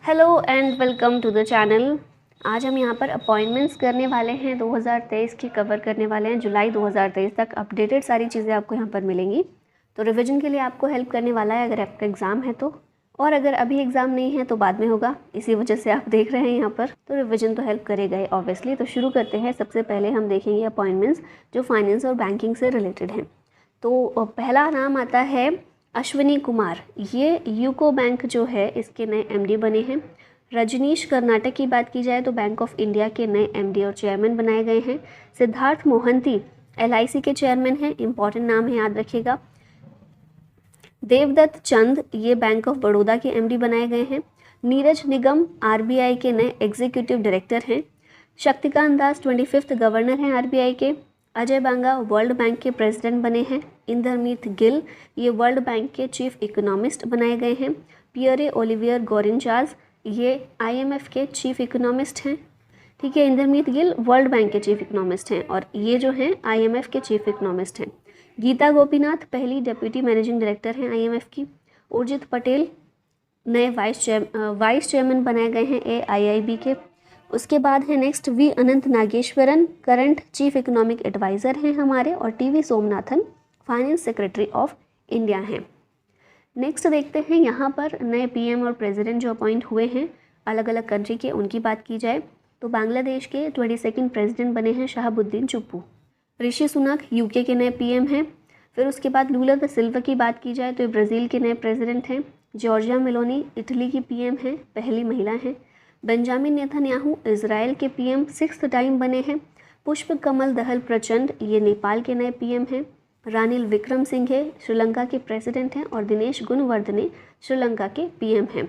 Hello and welcome to the channel. आज हम यहाँ पर अपॉइंटमेंट्स करने वाले हैं 2023 की, कवर करने वाले हैं जुलाई 2023 तक। अपडेटेड सारी चीज़ें आपको यहाँ पर मिलेंगी, तो रिवीजन के लिए आपको हेल्प करने वाला है अगर आपका एग्ज़ाम है तो, और अगर अभी एग्ज़ाम नहीं है तो बाद में होगा, इसी वजह से आप देख रहे हैं यहाँ पर, तो रिविजन तो हेल्प करेगा ही ऑब्वियसली। तो शुरू करते हैं। सबसे पहले हम देखेंगे अपॉइंटमेंट्स जो फाइनेंस और बैंकिंग से रिलेटेड हैं। तो पहला नाम आता है अश्विनी कुमार, ये यूको बैंक जो है इसके नए एमडी बने हैं। रजनीश कर्नाटक की बात की जाए तो बैंक ऑफ इंडिया के नए एमडी और चेयरमैन बनाए गए हैं। सिद्धार्थ मोहंती एलआईसी के चेयरमैन हैं, इंपॉर्टेंट नाम है, याद रखिएगा। देवदत्त चंद ये बैंक ऑफ बड़ौदा के एमडी बनाए गए हैं। नीरज निगम आरबीआई के नए एग्जीक्यूटिव डायरेक्टर हैं। शक्तिकांत दास 25th गवर्नर हैं आरबीआई के। अजय बांगा वर्ल्ड बैंक के प्रेसिडेंट बने हैं। इंद्रमीत गिल ये वर्ल्ड बैंक के चीफ इकोनॉमिस्ट बनाए गए हैं। पियरे ओलिवियर गोरिंचास ये आईएमएफ के चीफ इकोनॉमिस्ट हैं। ठीक है, इंद्रमीत गिल वर्ल्ड बैंक के चीफ इकोनॉमिस्ट हैं और ये जो हैं आईएमएफ के चीफ इकोनॉमिस्ट हैं। गीता गोपीनाथ पहली डेप्यूटी मैनेजिंग डायरेक्टर हैं आईएमएफ की। उर्जित पटेल नए वाइस चेयरमैन बनाए गए हैं एआईआईबी के। उसके बाद है next V Anant Nageswaran current chief economic adviser हैं हमारे, और TV Somanathan finance secretary of India हैं। नेक्स्ट देखते हैं यहाँ पर नए पीएम और प्रेसिडेंट जो अपॉइंट हुए हैं अलग अलग कंट्री के, उनकी बात की जाए तो बांग्लादेश के 22nd प्रेसिडेंट बने हैं शहाबुद्दीन चुप्पू। ऋषि सुनक यूके के नए पीएम हैं। फिर उसके बाद लूला द सिल्वा की बात की जाए तो ब्राज़ील के नए प्रेसिडेंट हैं। जॉर्जिया मेलोनी इटली की पीएम हैं, पहली महिला हैं। बेंजामिन नेतन्याहू इजराइल के पीएम 6th टाइम बने हैं। पुष्प कमल दहल प्रचंड ये नेपाल के नए पीएम हैं। रानिल विक्रम सिंघे श्रीलंका के प्रेसिडेंट हैं और दिनेश गुणवर्धने श्रीलंका के पीएम हैं।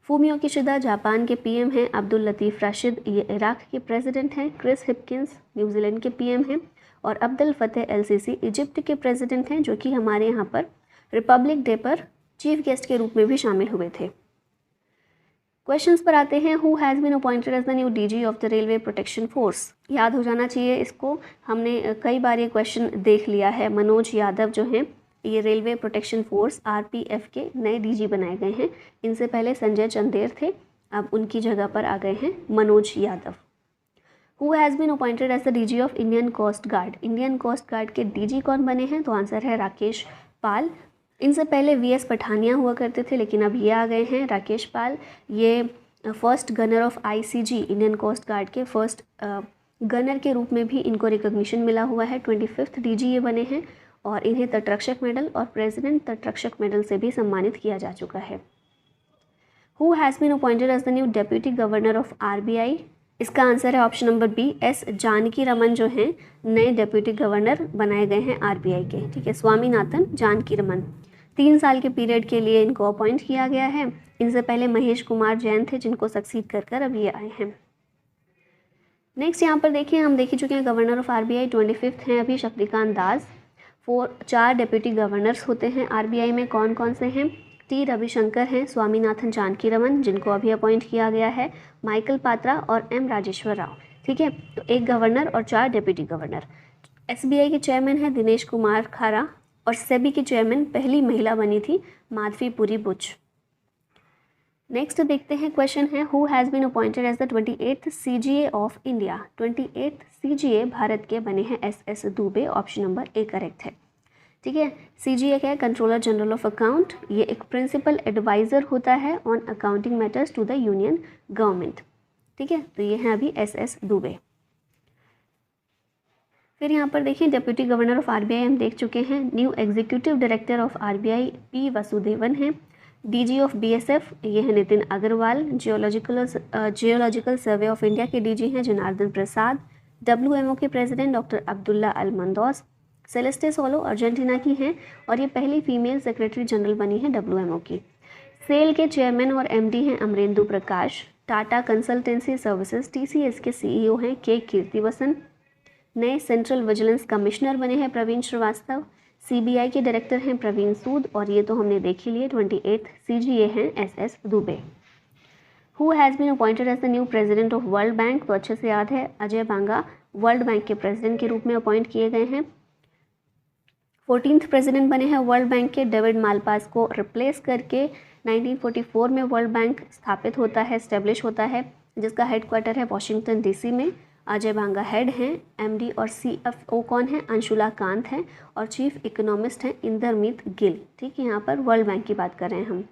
फूमियो किशिदा जापान के पीएम हैं। अब्दुल लतीफ़ राशिद ये इराक के प्रेसिडेंट हैं। क्रिस हिपकिंस न्यूजीलैंड के पीएम हैं और अब्दुल फतेह एल सीसी इजिप्ट के प्रेसिडेंट हैं, जो कि हमारे यहाँ पर रिपब्लिक डे पर चीफ गेस्ट के रूप में भी शामिल हुए थे। क्वेश्चंस पर आते हैं। Who has been appointed as the new DG of the Railway Protection Force, याद हो जाना चाहिए इसको, हमने कई बार ये क्वेश्चन देख लिया है। मनोज यादव जो हैं ये रेलवे प्रोटेक्शन फोर्स आरपीएफ के नए डीजी बनाए गए हैं। इनसे पहले संजय चंदेर थे, अब उनकी जगह पर आ गए हैं Manoj Yadav. Who has been appointed as the DG of Indian Coast Guard, Indian Coast Guard के डीजी कौन बने हैं, तो आंसर है राकेश पाल। इनसे पहले वीएस पठानिया हुआ करते थे, लेकिन अब ये आ गए हैं राकेश पाल। ये first gunner of ICG Indian Coast Guard के फर्स्ट गनर के रूप में भी इनको रिकॉग्निशन मिला हुआ है। 25th डीजी ये बने हैं और इन्हें तटरक्षक मेडल और प्रेसिडेंट तटरक्षक मेडल से भी सम्मानित किया जा चुका है। Who has been appointed as the new deputy governor of RBI, इसका आंसर है option number B, S Janaki Raman जो हैं नए डेप्यूटी गवर्नर बनाए गए हैं आरबीआई के। ठीक है, स्वामीनाथन जानकी रमन 3 साल के पीरियड के लिए इनको अपॉइंट किया गया है। इनसे पहले महेश कुमार जैन थे जिनको सक्सीड कर अब ये आए हैं। नेक्स्ट यहाँ पर देखिए, हम देख ही चुके हैं गवर्नर ऑफ आरबीआई 25th हैं अभी शक्तिकांत दास। 4 डेप्यूटी गवर्नर्स होते हैं आरबीआई में, कौन कौन से हैं, टी रविशंकर हैं, स्वामीनाथन जानकी रमन जिनको अभी अपॉइंट किया गया है, माइकल पात्रा और एम राजेश्वर राव। ठीक है, तो 1 गवर्नर और 4 डेप्यूटी गवर्नर। एसबीआई के चेयरमैन हैं दिनेश कुमार खारा और सेबी की चेयरमैन पहली महिला बनी थी माधवी पुरी बुच। नेक्स्ट देखते हैं, क्वेश्चन है who has been appointed as the 28th CGA of India, 28th CGA Bharat के बने हैं S Dubey, option number A correct है। ठीक है, सीजीए क्या है, कंट्रोलर जनरल ऑफ अकाउंट, ये एक प्रिंसिपल एडवाइज़र होता है on accounting matters to the union government. ठीक है, तो ये हैं अभी एस दुबे। फिर यहाँ पर देखिए डेप्यूटी गवर्नर ऑफ आरबीआई हम देख चुके हैं। New executive director of RBI P Vasudevan हैं। डीजी ऑफ बीएसएफ ये है Nitin Agarwal. Geological survey of India के डीजी हैं जनार्दन प्रसाद। डब्ल्यूएमओ के president doctor Abdulla Al Mandous. Celeste Saulo Argentina की हैं और ये पहली फीमेल सेक्रेटरी जनरल बनी है डब्ल्यूएमओ की। सेल के चेयरमैन और एमडी हैं अमरेंदु प्रकाश। टाटा कंसल्टेंसी सर्विसेज टीसीएस के सीईओ हैं के कीर्तिवसन। नए सेंट्रल विजिलेंस कमिश्नर बने हैं प्रवीण श्रीवास्तव। सीबीआई के डायरेक्टर हैं प्रवीण सूद और ये तो हमने देख ही लिए 28th सीजीए हैं S Dubey. Who has been appointed as the new president of World Bank, तो अच्छे से याद है अजय बांगा वर्ल्ड बैंक के प्रेसिडेंट के रूप में अपॉइंट किए गए हैं। 14th प्रेसिडेंट बने हैं वर्ल्ड बैंक के। डेविड मालपास को रिप्लेस करके 1944 में वर्ल्ड बैंक स्थापित होता है, स्टेब्लिश होता है, जिसका हेडक्वार्टर है वॉशिंगटन डीसी में। अजय बांगा हेड हैं। एमडी और सीएफओ कौन है? अंशुला कांत हैं। और चीफ इकोनॉमिस्ट हैं इंदरमीत गिल। ठीक है, यहाँ पर वर्ल्ड बैंक की बात कर रहे हैं हम।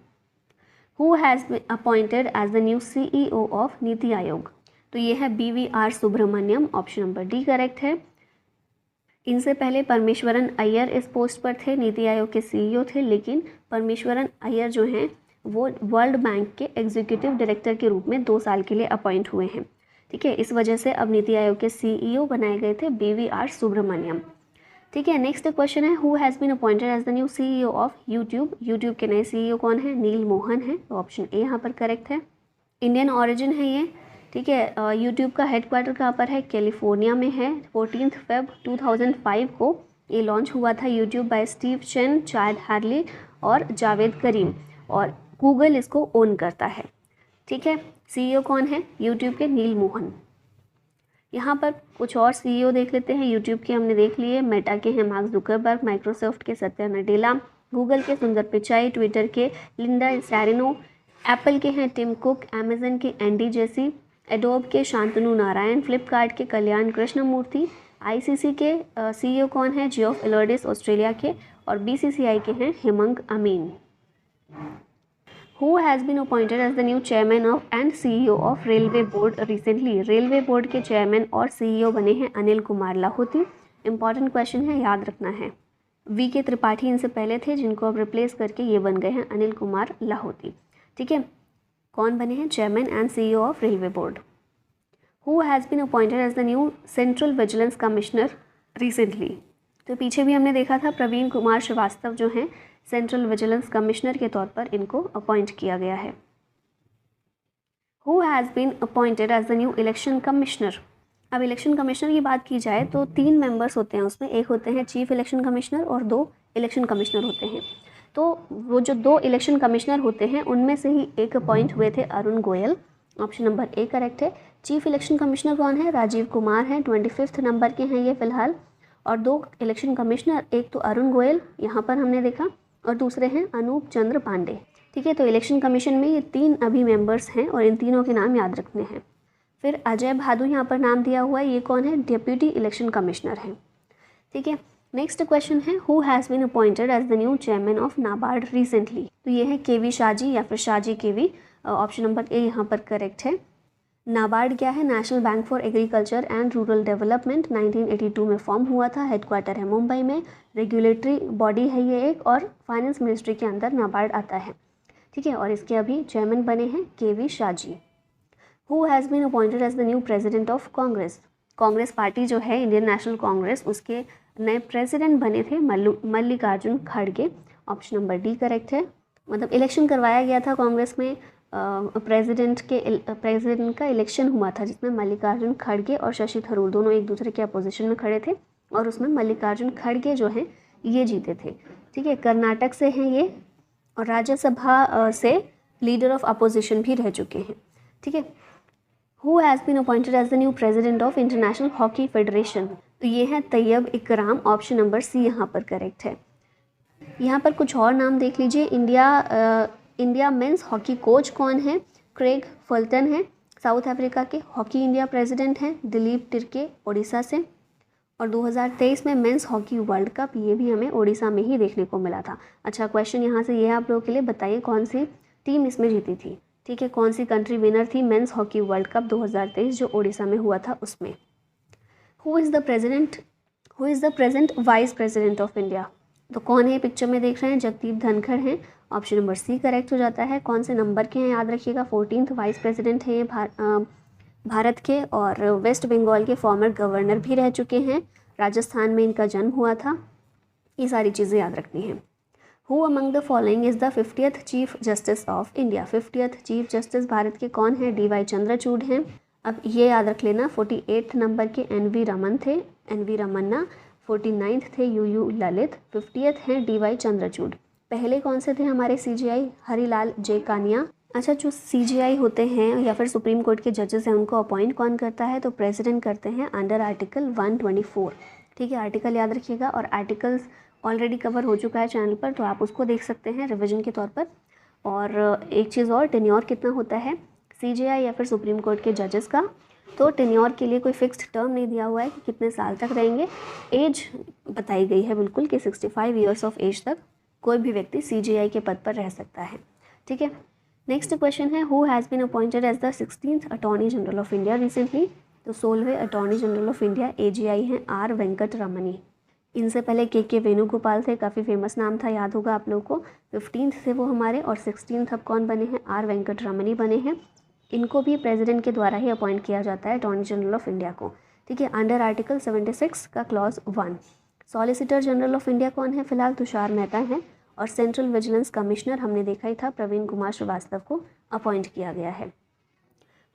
Who has been appointed as the new CEO of NITI Aayog? तो ये है BVR Subrahmanyam. Option number D correct है। इनसे पहले परमेश्वरन अय्यर इस पोस्ट पर थे, नीति आयोग के सीईओ थे, लेकिन परमेश्वरन अय्यर जो हैं वो वर्ल्ड बैंक के एग्जीक्यूटिव डायरेक्टर के रूप में 2 साल के लिए अपॉइंट हुए हैं। ठीक है, इस वजह से अब नीति आयोग के सीईओ बनाए गए थे BVR सुब्रमण्यम। ठीक है, नेक्स्ट क्वेश्चन है, who has been appointed as the new CEO of YouTube? YouTube के नए सीईओ कौन है? नील मोहन है। तो ऑप्शन ए यहाँ पर करेक्ट है। इंडियन ऑरिजिन है ये। ठीक है, यूट्यूब का हेडक्वार्टर कहाँ पर है? कैलिफोर्निया में है। 14 Feb 2005 को ये लॉन्च हुआ था YouTube by Steve Chen, Chad Hurley और जावेद करीम, और गूगल इसको ओन करता है। ठीक है, सीईओ कौन है? यूट्यूब के नील मोहन। यहाँ पर कुछ और सीईओ देख लेते हैं। यूट्यूब के हमने देख लिए, मेटा के हैं मार्क जुकरबर्ग, माइक्रोसॉफ्ट के सत्या नडेला, गूगल के सुंदर पिचाई, ट्विटर के लिंडा स्टैरिनो, एप्पल के हैं टिम कुक, अमेजन के एंडी जेसी, एडोब के शांतनु नारायण, फ्लिपकार्ट के कल्याण कृष्णमूर्ति, आईसीसी के सीईओ कौन है? जियोफ एलोडिस ऑस्ट्रेलिया के, और बीसीसीआई के हैं Hemang Amin. Who has been appointed as the new chairman of and CEO of railway board recently? Railway board के चेयरमैन और सीईओ बने हैं अनिल कुमार लाहौती। इंपॉर्टेंट क्वेश्चन है, याद रखना है। VK त्रिपाठी इनसे पहले थे, जिनको अब रिप्लेस करके ये बन गए हैं अनिल कुमार लाहौती। ठीक है, कौन बने हैं? Chairman and CEO of railway Board. Who has been appointed as the new central vigilance commissioner recently? तो पीछे भी हमने देखा था, प्रवीण कुमार श्रीवास्तव जो हैं सेंट्रल विजिलेंस कमिश्नर के तौर पर इनको अपॉइंट किया गया है। Who has been appointed as the new election commissioner? अब इलेक्शन कमिश्नर की बात की जाए तो 3 मेंबर्स होते हैं उसमें, एक होते हैं चीफ इलेक्शन कमिश्नर और 2 इलेक्शन कमिश्नर होते हैं। तो वो जो 2 इलेक्शन कमिश्नर होते हैं उनमें से ही एक अपॉइंट हुए थे Arun Goyal. Option number A correct है। चीफ इलेक्शन कमिश्नर कौन है? राजीव कुमार हैं, 25 नंबर के हैं ये फिलहाल। और 2 इलेक्शन कमिश्नर, एक तो अरुण गोयल यहाँ पर हमने देखा, और दूसरे हैं अनूप चंद्र पांडे। ठीक है, तो इलेक्शन कमीशन में ये 3 अभी मेंबर्स हैं और इन तीनों के नाम याद रखने हैं। फिर अजय भादु यहाँ पर नाम दिया हुआ है, ये कौन है? डिप्यूटी इलेक्शन कमिश्नर हैं। ठीक है, नेक्स्ट क्वेश्चन है, who has been appointed as the new chairman of NABARD recently? तो ये है KV शाहजी या फिर Shaji KV। Option number A यहाँ पर करेक्ट है। नाबार्ड क्या है? National Bank for Agriculture and Rural Development, 1982 में फॉर्म हुआ था, हेडक्वार्टर है मुंबई में, रेगुलेटरी बॉडी है ये एक, और फाइनेंस मिनिस्ट्री के अंदर नाबार्ड आता है। ठीक है, और इसके अभी चेयरमैन बने हैं KV Shaji. Who has been appointed as the new president of Congress? Congress party जो है इंडियन नेशनल कांग्रेस, उसके नए प्रेसिडेंट बने थे मल्लिकार्जुन खड़गे। ऑप्शन नंबर डी करेक्ट है। मतलब इलेक्शन करवाया गया था कांग्रेस में, प्रेसिडेंट का इलेक्शन हुआ था जिसमें मल्लिकार्जुन खड़गे और शशि थरूर दोनों एक दूसरे के अपोजिशन में खड़े थे, और उसमें मल्लिकार्जुन खड़गे जो हैं ये जीते थे। ठीक है, कर्नाटक से हैं ये, और राज्यसभा से लीडर ऑफ अपोजिशन भी रह चुके हैं। ठीक है, who has been appointed as the new president of International Hockey Federation? तो ये है तैयब इकराम। ऑप्शन नंबर सी यहाँ पर करेक्ट है। यहाँ पर कुछ और नाम देख लीजिए। इंडिया मेंस हॉकी कोच कौन है? क्रेग फुलटन है, साउथ अफ्रीका के। हॉकी इंडिया प्रेसिडेंट हैं दिलीप टिर्के, ओडिशा से। और 2023 में मेंस हॉकी वर्ल्ड कप, ये भी हमें ओडिशा में ही देखने को मिला था। अच्छा, क्वेश्चन यहाँ से ये है आप लोगों के लिए, बताइए कौन सी टीम इसमें जीती थी? ठीक है, कौन सी कंट्री विनर थी मेंस हॉकी वर्ल्ड कप 2023 जो ओडिशा में हुआ था उसमें? Who is the present vice president of India? तो कौन है पिक्चर में देख रहे हैं? जगदीप धनखड़ हैं। ऑप्शन नंबर सी करेक्ट हो जाता है। कौन से नंबर के हैं याद रखिएगा, 14th वाइस प्रेसिडेंट है ये भारत के, और वेस्ट बंगाल के फॉर्मर गवर्नर भी रह चुके हैं। राजस्थान में इनका जन्म हुआ था। ये सारी चीज़ें याद रखनी है। Who among the following is the 50th chief justice of India? 50th chief justice Bharat के कौन है? DY चंद्रचूड़ हैं। अब ये याद रख लेना, 48th नंबर के NV रमन थे, NV रमन्ना। 49th थे UU ललित। 50th हैं DY चंद्रचूड़। पहले कौन से थे हमारे CJI? हरिलाल जे कानिया। अच्छा, जो CJI होते हैं या फिर सुप्रीम कोर्ट के जजेस हैं उनको अपॉइंट कौन करता है? तो प्रेसिडेंट करते हैं अंडर आर्टिकल 124। ठीक है, आर्टिकल याद रखिएगा, और आर्टिकल्स ऑलरेडी कवर हो चुका है चैनल पर, तो आप उसको देख सकते हैं रिवीजन के तौर पर। और एक चीज़ और, टेन्योर कितना होता है सीजेआई या फिर सुप्रीम कोर्ट के जजेस का, तो टेन्योर के लिए कोई फिक्स्ड टर्म नहीं दिया हुआ है कि कितने साल तक रहेंगे। एज बताई गई है बिल्कुल कि 65 ईयर्स ऑफ एज तक कोई भी व्यक्ति सीजेआई के पद पर रह सकता है। ठीक है, नेक्स्ट क्वेश्चन है, who has been appointed as the 16th attorney general of India recently. तो 16वें attorney general of India AGI हैं आर वेंकट रमनी। इनसे पहले के वेणुगोपाल थे, काफ़ी फेमस नाम था, याद होगा आप लोगों को। 15th थे वो हमारे, और 16th अब कौन बने हैं, आर वेंकट रमनी बने हैं। इनको भी प्रेसिडेंट के द्वारा ही अपॉइंट किया जाता है अटॉर्नी जनरल ऑफ इंडिया को। ठीक है, अंडर आर्टिकल 76 का clause 1। Solicitor general of India कौन है, फिलहाल तुषार मेहता हैं। और सेंट्रल विजिलेंस कमिश्नर हमने देखा ही था, प्रवीण कुमार श्रीवास्तव को अपॉइंट किया गया है।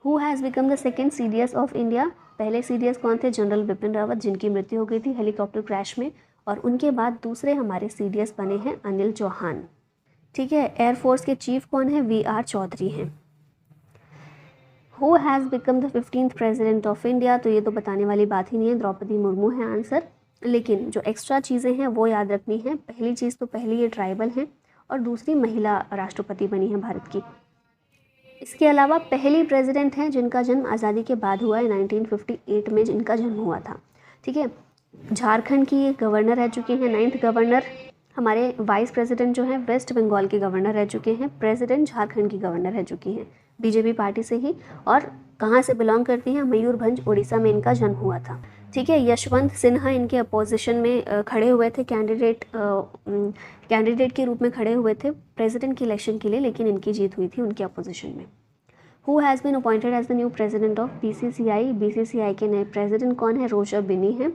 Who has become the second CDS of India. पहले CDS कौन थे, जनरल बिपिन रावत, जिनकी मृत्यु हो गई थी हेलीकॉप्टर क्रैश में। और उनके बाद दूसरे हमारे CDS बने हैं अनिल चौहान। ठीक है, एयरफोर्स के चीफ कौन है, VR चौधरी हैं। Who has become the 15th president of India. तो ये तो बताने वाली बात ही नहीं है, द्रौपदी मुर्मू है आंसर। लेकिन जो एक्स्ट्रा चीज़ें हैं वो याद रखनी है। पहली चीज़ तो पहली ये ट्राइबल हैं, और दूसरी महिला राष्ट्रपति बनी है भारत की। इसके अलावा पहली प्रेसिडेंट हैं जिनका जन्म आज़ादी के बाद हुआ है, 1958 में जिनका जन्म हुआ था। ठीक है, झारखंड की ये गवर्नर रह चुके हैं, 9th गवर्नर। हमारे वाइस प्रेसिडेंट जो हैं वेस्ट बंगाल के गवर्नर रह चुके हैं। प्रेसिडेंट झारखंड की गवर्नर रह चुकी हैं, बीजेपी पार्टी से ही। और कहाँ से बिलोंग करती हैं, मयूरभंज उड़ीसा में इनका जन्म हुआ था। ठीक है, यशवंत सिन्हा इनके अपोजिशन में खड़े हुए थे, कैंडिडेट के रूप में खड़े हुए थे प्रेसिडेंट की इलेक्शन के लिए, लेकिन इनकी जीत हुई थी उनके अपोजिशन में। Who has been appointed as the new president of BCCI। BCCI के नए प्रेसिडेंट कौन है, रोजर बिनी हैं।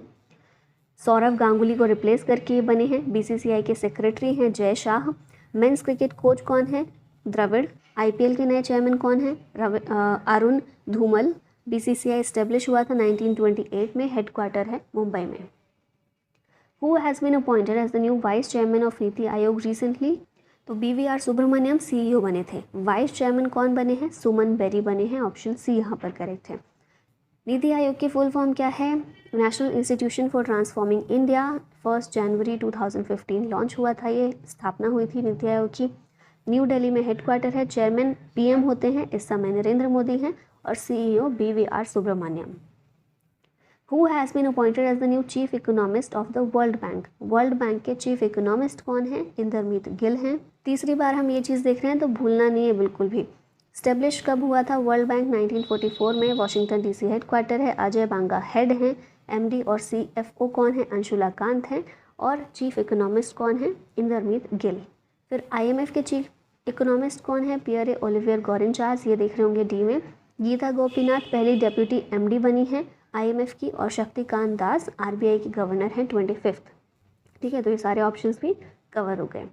सौरव गांगुली को रिप्लेस करके बने हैं। BCCI के सेक्रेटरी हैं Jay Shah. Men's cricket coach कौन है, द्रविड़। IPL के नए चेयरमैन कौन है, अरुण धूमल। BCCI इस्टेब्लिश हुआ था 1928 में, हेडक्वार्टर है मुंबई में। Who has been appointed as the new vice chairman of NITI Aayog recently. तो BVR सुब्रमण्यम CEO बने थे। वाइस चेयरमैन कौन बने हैं, सुमन बेरी बने हैं। ऑप्शन सी यहाँ पर करेक्ट है। नीति आयोग की फुल फॉर्म क्या है, national institution for transforming India. 1 January 2015 launch हुआ था, ये स्थापना हुई थी नीति आयोग की। न्यू दिल्ली में हेडक्वार्टर है। चेयरमैन PM होते हैं, इस समय नरेंद्र मोदी हैं। और CEO BVR Subrahmanyam. Who has been appointed as the new chief economist of the World Bank. World Bank के चीफ इकोनॉमिस्ट कौन है, इंदरमीत गिल हैं। तीसरी बार हम ये चीज़ देख रहे हैं तो भूलना नहीं है बिल्कुल भी। स्टेब्लिश कब हुआ था वर्ल्ड बैंक, 1944 में। वाशिंगटन DC हेडक्वार्टर है। अजय बांगा हेड हैं। MD और CFO कौन है, अंशुला कांत हैं। और चीफ इकोनॉमिस्ट कौन है, इंदरमीत गिल। फिर IMF के चीफ इकोनॉमिस्ट कौन है, पियरे ओलिवियर गॉरेंचास, ये देख रहे होंगे D में। गीता गोपीनाथ पहली डेप्यूटी MD बनी है IMF की। और शक्तिकांत दास RBI की गवर्नर हैं 25th। ठीक है, तो ये सारे ऑप्शंस भी कवर हो गए।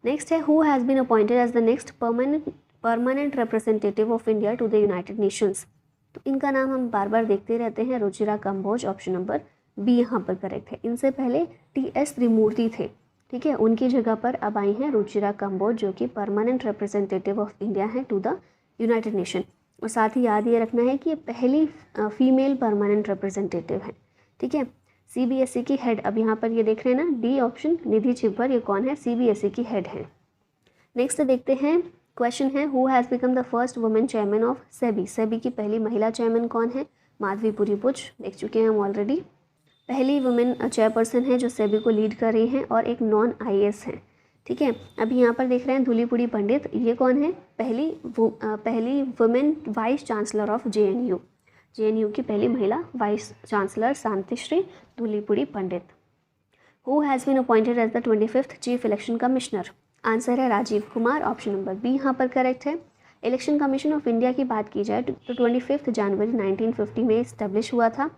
नेक्स्ट है, who has been appointed as the next permanent representative of India to the United Nations. तो इनका नाम हम बार बार देखते रहते हैं, Ruchira Kamboj. Option number B यहाँ पर करेक्ट है। इनसे पहले TS त्रिमूर्ति थे। ठीक है, उनकी जगह पर अब आई हैं रुचिरा कंबोज, जो कि परमानेंट रिप्रेजेंटेटिव ऑफ इंडिया है टू द यूनाइटेड नेशन। और साथ ही याद ये रखना है कि ये पहली फीमेल परमानेंट रिप्रेजेंटेटिव है। ठीक है, CBSE की हेड, अब यहाँ पर ये देख रहे हैं ना D ऑप्शन, निधि छिब्बर, ये कौन है, CBSE की हेड है। नेक्स्ट देखते हैं, क्वेश्चन है, who has become the first women chairman of SEBI. SEBI की पहली महिला चेयरमैन कौन है, माधवीपुरी बुच, देख चुके हैं हम ऑलरेडी। पहली वुमेन चेयरपर्सन है जो सेबी को लीड कर रही हैं, और एक नॉन IAS है। ठीक है, अभी यहाँ पर देख रहे हैं धूलीपुड़ी पंडित, ये कौन है, पहली women vice chancellor of JNU की पहली महिला vice chancellor Santishree Dhulipudi Pandit. Who has been appointed as the 25th chief election commissioner. Answer है Rajiv Kumar. Option number B यहाँ पर करेक्ट है। इलेक्शन कमीशन ऑफ इंडिया की बात की जाए तो 25 जनवरी 1950 में इस्टेब्लिश हुआ था।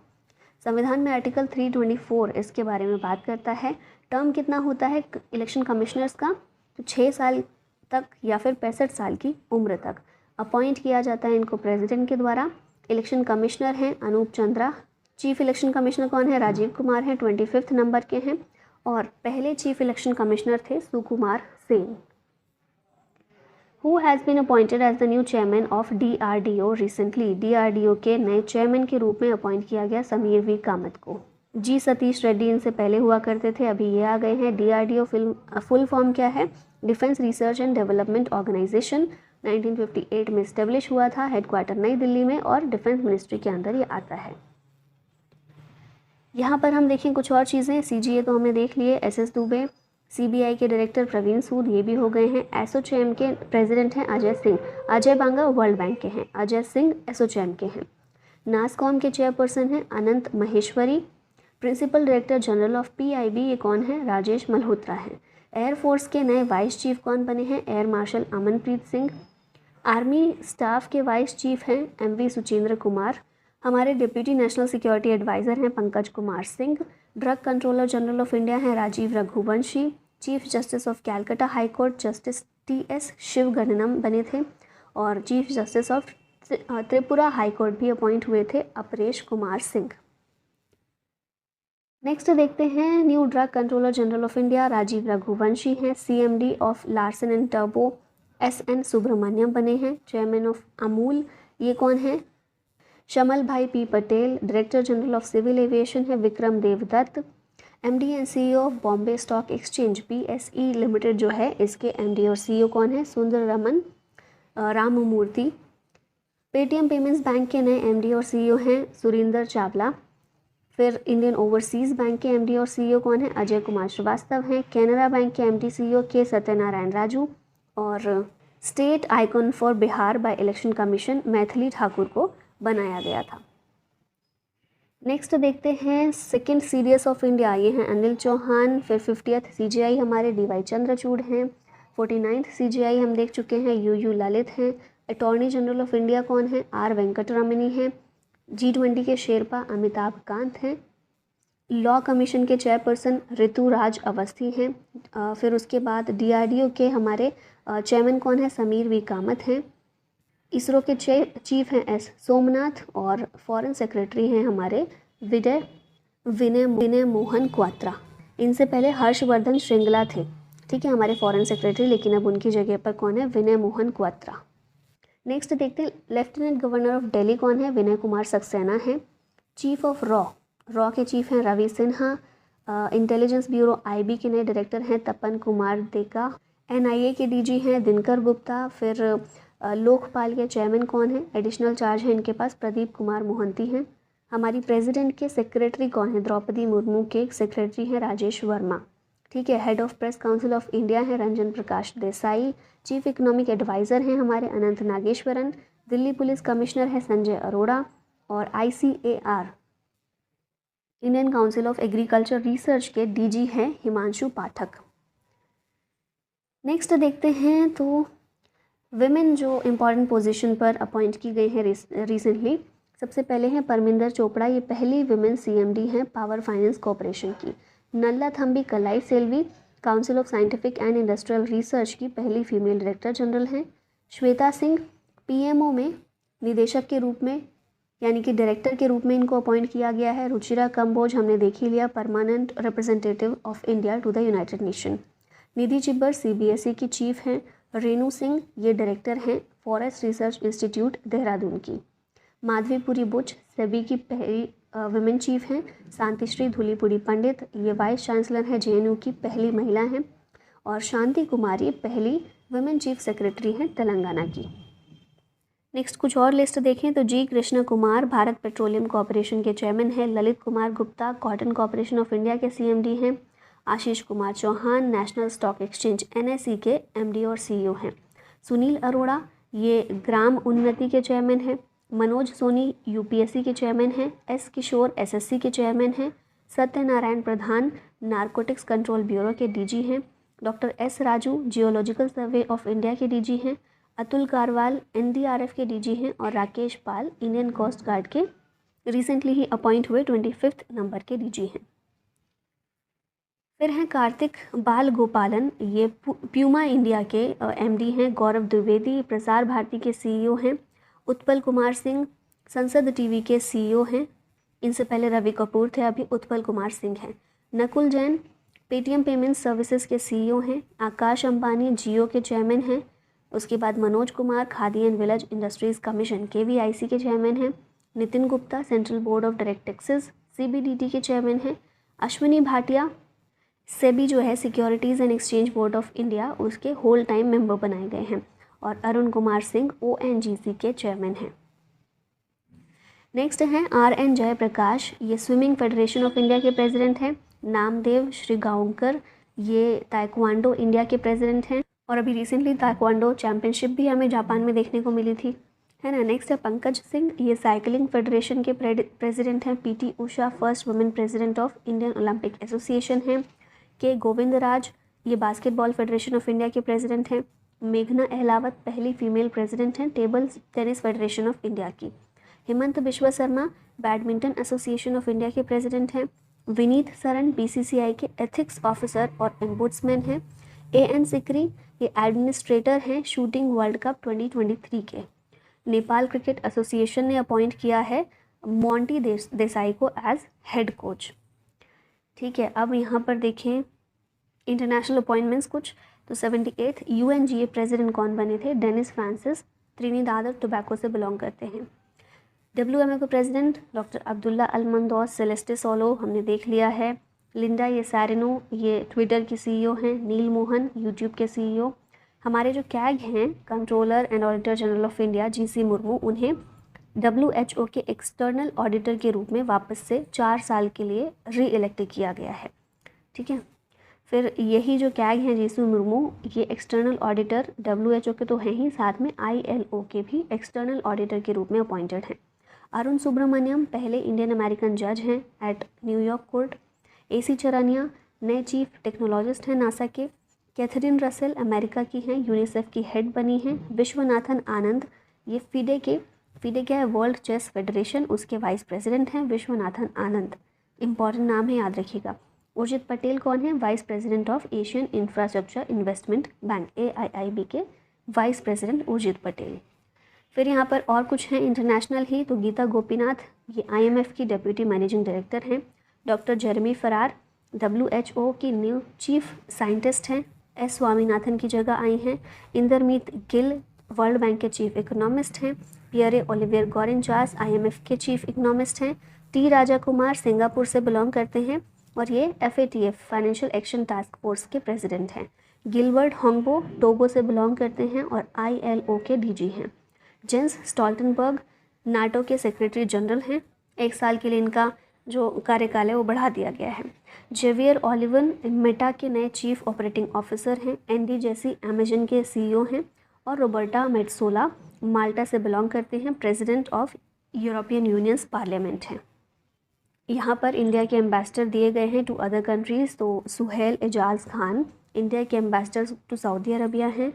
संविधान में आर्टिकल 324 इसके बारे में बात करता है। टर्म कितना होता है इलेक्शन कमिश्नर्स का, तो 6 साल तक या फिर 65 साल की उम्र तक अपॉइंट किया जाता है इनको प्रेसिडेंट के द्वारा। इलेक्शन कमिश्नर हैं Anup Chandra. Chief election commissioner कौन है, राजीव कुमार हैं, 25 नंबर के हैं। और पहले चीफ इलेक्शन कमिश्नर थे Sukumar Sen. Who has been appointed as the new chairman of DRDO recently. DRDO के नए चेयरमैन के रूप में अपॉइंट किया गया समीर V कामत को। G सतीश रेड्डी इनसे पहले हुआ करते थे, अभी ये आ गए हैं। DRDO फुल फॉर्म क्या है, defence research and development organisation 1958 में इस्टेब्लिश हुआ था, हेडक्वार्टर नई दिल्ली में और डिफेंस मिनिस्ट्री के अंदर ये आता है। यहाँ पर हम देखें कुछ और चीज़ें, CGA तो हमने देख लिए, SS दुबे, CBI के डायरेक्टर प्रवीण सूद ये भी हो गए हैं। एसोचैम के प्रेसिडेंट हैं अजय सिंह, अजय बांगा वर्ल्ड बैंक के हैं, अजय सिंह एसोचैम के हैं। नासकॉम के चेयरपर्सन हैं Anant Maheshwari. Principal director general of PIB ये कौन है, राजेश मल्होत्रा हैं। एयरफोर्स के नए वाइस चीफ कौन बने हैं, air marshal Amanpreet Singh. Army staff के वाइस चीफ हैं MV सुचेंद्र कुमार। हमारे डिप्यूटी नेशनल सिक्योरिटी एडवाइज़र हैं Pankaj Kumar Singh. Drug controller general of India हैं Rajeev Raghuvanshi. Chief justice of Calcutta high court justice TS Sivagnanam बने थे और chief justice of Tripura high court भी अपॉइंट हुए थे अपरेश कुमार सिंह। नेक्स्ट देखते हैं new drug controller general of India Rajeev Raghuvanshi हैं। CMD ऑफ लार्सन एंड टर्बो SN सुब्रमण्यम बने हैं। चेयरमैन ऑफ अमूल ये कौन है, Shamal Bhai P Patel. Director general of civil aviation है Vikram Devdutt. MD and CEO of Bombay stock exchange BSE limited जो है इसके MD और CEO कौन है, Sundar Raman Ramamurthy. Paytm payments bank के नए MD और CEO हैं सुरिंदर चावला। फिर इंडियन ओवरसीज़ बैंक के MD और CEO कौन है, अजय कुमार श्रीवास्तव हैं। कैनरा बैंक के MD CEO के सत्यनारायण राजू और state icon for Bihar by election commission Maithili Thakur को बनाया गया था। नेक्स्ट देखते हैं सेकंड CDS ऑफ इंडिया, ये हैं अनिल चौहान। फिर 50th CGI हमारे DY चंद्रचूड़ हैं। 49th CGI हम देख चुके हैं UU ललित हैं। अटॉर्नी जनरल ऑफ इंडिया कौन है, R वेंकटरमणी हैं। G20 के शेरपा अमिताभ कांत हैं। लॉ कमीशन के चेयरपर्सन ऋतुराज अवस्थी हैं। फिर उसके बाद DRDO के हमारे चेयरमैन कौन है, समीर V कामत हैं। इसरो के चीफ हैं S सोमनाथ और फॉरेन सेक्रेटरी हैं हमारे विनय मोहन क्वात्रा। इनसे पहले हर्षवर्धन श्रृंगला थे, ठीक है, हमारे फॉरेन सेक्रेटरी, लेकिन अब उनकी जगह पर कौन है, विनय मोहन क्वात्रा। नेक्स्ट देखते हैं लेफ्टिनेंट गवर्नर ऑफ दिल्ली कौन है, विनय कुमार सक्सेना है। चीफ ऑफ रॉ के चीफ हैं Ravi Sinha. Intelligence bureau IB के नए डायरेक्टर हैं तपन कुमार देका। NIA के DG हैं दिनकर गुप्ता। फिर लोकपाल के चेयरमैन कौन है, एडिशनल चार्ज है इनके पास प्रदीप कुमार मोहंती हैं। हमारी प्रेसिडेंट के सेक्रेटरी कौन है, द्रौपदी मुर्मू के सेक्रेटरी हैं राजेश वर्मा, ठीक है। Head of press council of India है Ranjan Prakash Desai. Chief economic adviser हैं हमारे अनंत नागेश्वरन। दिल्ली पुलिस कमिश्नर है संजय अरोड़ा और ICAR Indian council of agriculture research के DG हैं हिमांशु पाठक। नेक्स्ट देखते हैं तो विमेन जो इम्पॉर्टेंट पोजीशन पर अपॉइंट की गई है रिसेंटली, सबसे पहले हैं परमिंदर चोपड़ा, ये पहली विमेन CMD हैं पावर फाइनेंस कॉरपोरेशन की। Nallathamby Kalaiselvi council of scientific and industrial research की पहली फीमेल डायरेक्टर जनरल हैं। श्वेता सिंह PMO में निदेशक के रूप में यानी कि डायरेक्टर के रूप में इनको अपॉइंट किया गया है। रुचिरा कंबोज हमने देख ही लिया, permanent representative of India to the United Nation. Nidhi Chhibber CBSE की चीफ हैं। रेणु सिंह ये डायरेक्टर हैं फॉरेस्ट रिसर्च इंस्टीट्यूट देहरादून की। माधवीपुरी बुच सेबी की पहली वुमेन चीफ हैं। शांतिश्री धुलीपुरी पंडित ये वाइस चांसलर हैं JNU की पहली महिला हैं। और शांति कुमारी पहली वुमेन चीफ सेक्रेटरी हैं तेलंगाना की। नेक्स्ट कुछ और लिस्ट देखें तो G Krishna Kumar Bharat petroleum corporation के चेयरमैन हैं। Lalit Kumar Gupta cotton corporation of India के CMD हैं। Ashish Kumar Chauhan national stock exchange NSE के MD और CEO हैं। सुनील अरोड़ा ये ग्राम उन्नति के चेयरमैन हैं। मनोज सोनी UPSC के चेयरमैन हैं। S किशोर SSC के चेयरमैन हैं। सत्यनारायण प्रधान नारकोटिक्स कंट्रोल ब्यूरो के DG हैं। Doctor S Raju geological survey of India के DG हैं। अतुल कारवाल NDRF के DG हैं और राकेश पाल इंडियन कोस्ट गार्ड के रिसेंटली ही अपॉइंट हुए 25th नंबर के DG हैं। फिर हैं कार्तिक बाल गोपालन ये प्यूमा इंडिया के MD हैं। गौरव द्विवेदी प्रसार भारती के CEO हैं। उत्पल कुमार सिंह संसद TV के CEO हैं। इनसे पहले रवि कपूर थे, अभी उत्पल कुमार सिंह हैं। Nakul Jain Paytm payments services के CEO हैं। आकाश अंबानी जियो के चेयरमैन हैं। उसके बाद Manoj Kumar khadi and village industries commission KVIC के चेयरमैन हैं। Nitin Gupta central board of direct taxes CBDT के चेयरमैन हैं। अश्विनी भाटिया सेबी जो है securities and exchange board of India, उसके होल टाइम मेंबर बनाए गए हैं और अरुण कुमार सिंह ONGC के चेयरमैन हैं। नेक्स्ट हैं RN जयप्रकाश, ये स्विमिंग फेडरेशन ऑफ इंडिया के प्रेसिडेंट हैं। नामदेव श्रीगांवकर, ये ताइक्वांडो इंडिया के प्रेसिडेंट हैं और अभी रिसेंटली ताइक्वांडो चैंपियनशिप भी हमें जापान में देखने को मिली थी, है ना। नेक्स्ट है पंकज सिंह, ये साइकिलिंग फेडरेशन के प्रेसिडेंट हैं। PT Usha, first women president of Indian Olympic association हैं। के गोविंदराज, ये बास्केटबॉल फेडरेशन ऑफ इंडिया के प्रेसिडेंट हैं। मेघना अहलावत, पहली फीमेल प्रेसिडेंट हैं table tennis federation of India की। Himanta Biswa Sarma, badminton association of India के प्रेसिडेंट हैं। विनीत सरन, BCCI के एथिक्स ऑफिसर और एम्बुड्समैन हैं। AN सिकरी, ये एडमिनिस्ट्रेटर हैं शूटिंग वर्ल्ड कप 2023 के। नेपाल क्रिकेट एसोसिएशन ने अपॉइंट किया है मोंटी देसाई को एज हेड कोच। ठीक है, अब यहाँ पर देखें इंटरनेशनल अपॉइंटमेंट्स कुछ, तो 78th UNGA प्रेसिडेंट कौन बने थे? डेनिस फ्रांसिस, त्रिनिदाद और टोबैको से बिलोंग करते हैं। WMA को president doctor Abdullah Al Mandous, Celeste Saulo हमने देख लिया है। लिंडा येसारिनो, ये ट्विटर की CEO हैं। नील मोहन, यूट्यूब के CEO। हमारे जो कैग हैं, controller and auditor general of India, GC Murmu, उन्हें WHO के एक्सटर्नल ऑडिटर के रूप में वापस से 4 साल के लिए री इलेक्ट किया गया है। ठीक है, फिर यही जो कैग हैं GC मुर्मू, ये एक्सटर्नल ऑडिटर WHO के तो हैं ही, साथ में ILO के भी एक्सटर्नल ऑडिटर के रूप में अपॉइंटेड हैं। अरुण सुब्रमण्यम, पहले इंडियन अमेरिकन जज हैं एट न्यूयॉर्क कोर्ट। AC चरानिया, नए चीफ टेक्नोलॉजिस्ट हैं नासा के। कैथरीन रसेल, अमेरिका की हैं, यूनिसेफ की हेड बनी हैं। विश्वनाथन आनंद, ये FIDE क्या है? वर्ल्ड चेस फेडरेशन, उसके वाइस प्रेसिडेंट हैं विश्वनाथन आनंद। इंपॉर्टेंट नाम है, याद रखिएगा। उर्जित पटेल कौन है? Vice president of Asian infrastructure investment bank, AIIB के वाइस प्रेसिडेंट उर्जित पटेल। फिर यहाँ पर और कुछ हैं इंटरनेशनल ही, तो गीता गोपीनाथ, ये IMF की डिप्यूटी मैनेजिंग डायरेक्टर हैं। डॉक्टर जेरेमी फरार, WHO की न्यू चीफ साइंटिस्ट हैं, S स्वामीनाथन की जगह आई हैं। इंदरमीत गिल, वर्ल्ड बैंक के चीफ इकोनॉमिस्ट हैं। पियरे ओलिवियर गॉरेंजास, IMF के चीफ इकोनॉमिस्ट हैं। T राजा कुमार, सिंगापुर से बिलोंग करते हैं और ये FATF financial action task force के प्रेसिडेंट हैं। गिलबर्ट होंगबो, टोगो से बिलोंग करते हैं और ILO के DG हैं। जेंस स्टॉल्टनबर्ग, नाटो के सेक्रेटरी जनरल हैं। 1 साल के लिए इनका जो कार्यकाल है वो बढ़ा दिया गया है। जेवियर ओलिवन, मेटा के नए चीफ ऑपरेटिंग ऑफिसर हैं। एंडी जेसी, अमेजन के CEO हैं और रोबर्टा मेट्सोला, माल्टा से बिलोंग करते हैं, president of European unions parliament हैं। यहाँ पर इंडिया के एम्बेसडर दिए गए हैं टू अदर कंट्रीज़, तो सुहेल एजाज खान इंडिया के एम्बेसडर टू सऊदी अरबिया हैं।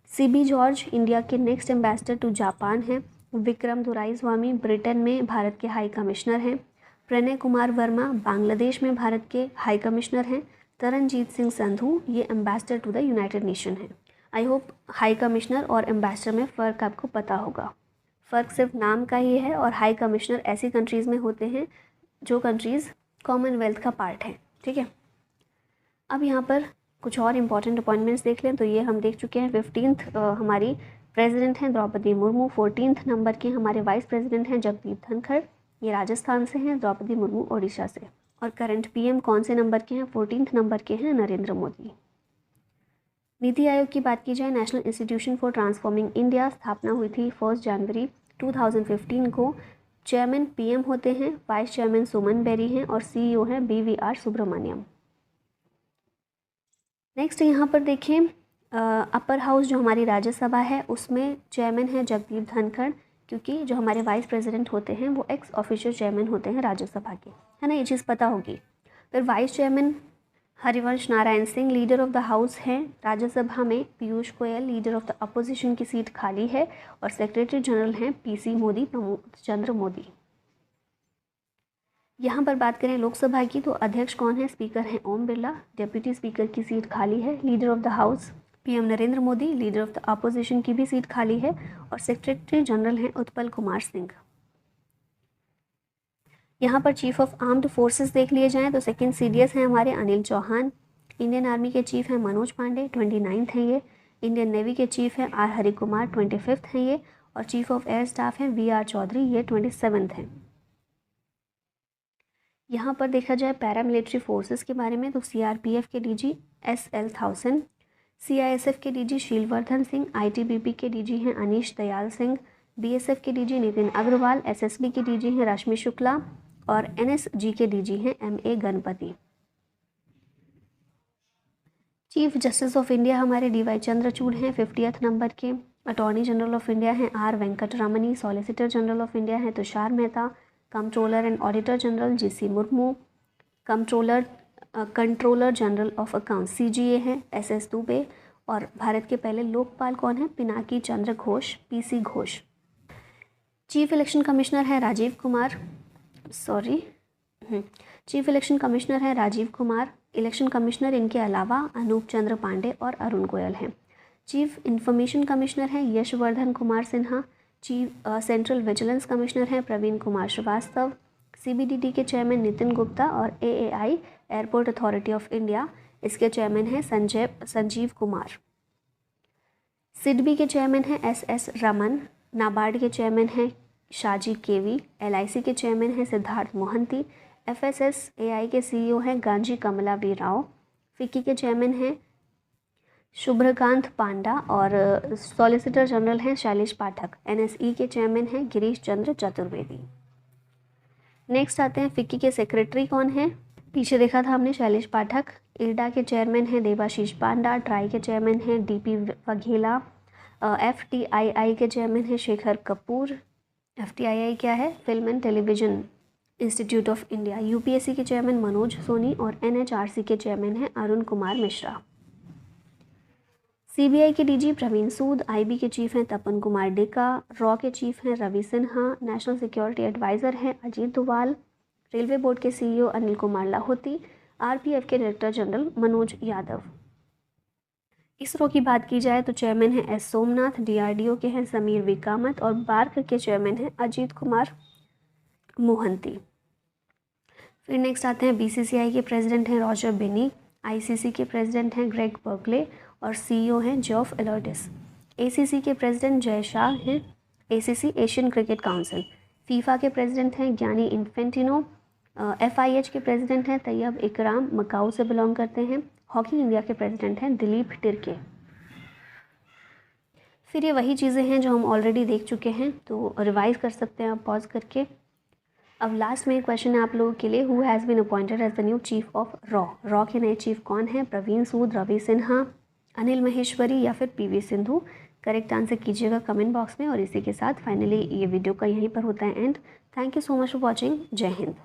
CB जॉर्ज इंडिया के नेक्स्ट एम्बेसडर टू जापान हैं। विक्रम दुराईस्वामी ब्रिटेन में भारत के हाई कमिश्नर हैं। प्रणय कुमार वर्मा बांग्लादेश में भारत के हाई कमिश्नर हैं। तरनजीत सिंह संधू, ये ambassador to the United Nation हैं। आई होप हाई कमिश्नर और एम्बेसडर में फ़र्क आपको पता होगा। फ़र्क सिर्फ नाम का ही है और हाई कमिश्नर ऐसी कंट्रीज़ में होते हैं जो कंट्रीज़ कॉमनवेल्थ का पार्ट है। ठीक है, अब यहाँ पर कुछ और इम्पॉर्टेंट अपॉइंटमेंट्स देख लें, तो ये हम देख चुके हैं। 15th हमारी प्रेसिडेंट हैं द्रौपदी मुर्मू। 14th नंबर के हमारे वाइस प्रेसिडेंट हैं जगदीप धनखड़, ये राजस्थान से हैं। द्रौपदी मुर्मू ओडिशा से। और करंट PM कौन से नंबर के हैं? 14th नंबर के हैं नरेंद्र मोदी। नीति आयोग की बात की जाए, national institution for transforming India स्थापना हुई थी 1 जनवरी 2015 को। चेयरमैन PM होते हैं, वाइस चेयरमैन सुमन बेरी हैं और CEO हैं BVR सुब्रमण्यम। नेक्स्ट यहाँ पर देखें, अपर हाउस जो हमारी राज्यसभा है उसमें चेयरमैन है जगदीप धनखड़, क्योंकि जो हमारे वाइस प्रेसिडेंट होते हैं वो एक्स ऑफिशियल चेयरमैन होते हैं राज्यसभा के, है ना, ये चीज़ पता होगी। फिर vice chairman Harivansh Narayan Singh, leader of the house हैं राज्यसभा में Piyush Goyal, leader of the opposition की सीट खाली है और सेक्रेटरी जनरल हैं PC मोदी, प्रमोद चंद्र मोदी। यहाँ पर बात करें लोकसभा की, तो अध्यक्ष कौन है? स्पीकर हैं ओम बिरला, डिप्यूटी स्पीकर की सीट खाली है। Leader of the house PM Narendra Modi, leader of the opposition की भी सीट खाली है और सेक्रेटरी जनरल हैं उत्पल कुमार सिंह। यहाँ पर चीफ ऑफ आर्म्ड फोर्सेस देख लिए जाएं, तो सेकंड CDS हैं हमारे अनिल चौहान। इंडियन आर्मी के चीफ हैं मनोज पांडे, 29th हैं ये। इंडियन नेवी के चीफ हैं R हरि कुमार, 25th हैं ये। और चीफ ऑफ एयर स्टाफ हैं VR चौधरी, ये 27th हैं। यहाँ पर देखा जाए पैरामिलिट्री फोर्सेस के बारे में तो CRPF के DG SL थाउसेन, CISF के DG शीलवर्धन सिंह, ITBP के DG हैं अनीश दयाल सिंह, BSF के DG नितिन अग्रवाल, SSB के DG हैं रश्मि शुक्ला और NSG के DG हैं MA Ganpati. Chief justice of India हमारे DY चंद्रचूड़ हैं 50th नंबर के। अटॉर्नी जनरल ऑफ इंडिया हैं R Venkataramani, solicitor general of India हैं Tushar Mehta, controller and auditor general GC Murmu, controller general of accounts CGA हैं SS दुबे और भारत के पहले लोकपाल कौन है? Pinaki Chandra Ghose, PC Ghose. Chief election commissioner है Rajiv Kumar, chief election commissioner है राजीव कुमार। इलेक्शन कमिश्नर इनके अलावा अनूप चंद्र पांडे और अरुण गोयल हैं। चीफ इंफॉर्मेशन कमिश्नर हैं Yashvardhan Kumar Sinha. Chief central vigilance commissioner हैं प्रवीण कुमार श्रीवास्तव। CBDT के चेयरमैन नितिन गुप्ता और AAI airport authority of India इसके चेयरमैन हैं संजीव कुमार। SIDBI के चेयरमैन हैं SS रमन। नाबार्ड के चेयरमैन हैं शाजी KV। LIC के चेयरमैन हैं सिद्धार्थ मोहंती। FSSAI के CEO हैं गांजी कमला वी राव। FICCI के चेयरमैन हैं शुभ्रकांत पांडा और सॉलिसिटर जनरल हैं शैलेश पाठक। NSE के चेयरमैन हैं गिरीश चंद्र चतुर्वेदी। नेक्स्ट आते हैं FICCI के सेक्रेटरी कौन है? पीछे देखा था हमने शैलेश पाठक। IRDA के चेयरमैन हैं देवाशीष पांडा। ट्राई के चेयरमैन हैं DP वघेला। FTII के चेयरमैन हैं शेखर कपूर। FTII क्या है? Film and television institute of India. UPSC के चेयरमैन मनोज सोनी और NHRC के चेयरमैन हैं अरुण कुमार मिश्रा। CBI के DG प्रवीण सूद। IB के चीफ हैं तपन कुमार डेका। रॉ के चीफ हैं Ravi Sinha. National security adviser हैं अजीत डोभाल। रेलवे बोर्ड के CEO अनिल कुमार लाहौती। RPF के डायरेक्टर जनरल मनोज यादव। इसरो की बात की जाए तो चेयरमैन हैं S सोमनाथ। DRDO के हैं समीर वी कामत और बार्क के चेयरमैन हैं अजीत कुमार मोहंती। फिर नेक्स्ट आते हैं BCCI के प्रेसिडेंट हैं रॉजर बेनी। ICC के प्रेसिडेंट हैं ग्रेग बर्कले और CEO हैं जॉफ एलर्टिस। ACC के प्रेसिडेंट जय शाह हैं। ACC Asian cricket council. FIFA के प्रेसिडेंट हैं ज्ञानी इन्फेंटिनो। FIH के प्रेसिडेंट हैं तैयब इकराम, मकाऊ से बिलोंग करते हैं। हॉकी इंडिया के प्रेसिडेंट हैं दिलीप टिर्के। फिर ये वही चीज़ें हैं जो हम ऑलरेडी देख चुके हैं, तो रिवाइज कर सकते हैं आप पॉज करके। अब लास्ट में क्वेश्चन है आप लोगों के लिए, who has been appointed as the new chief of रॉ के नए चीफ कौन है? प्रवीण सूद, रवि सिन्हा, अनिल महेश्वरी या फिर PV सिंधु। करेक्ट आंसर कीजिएगा कमेंट बॉक्स में। और इसी के साथ फाइनली ये वीडियो का यहीं पर होता है and. Thank you so much for watching. जय हिंद।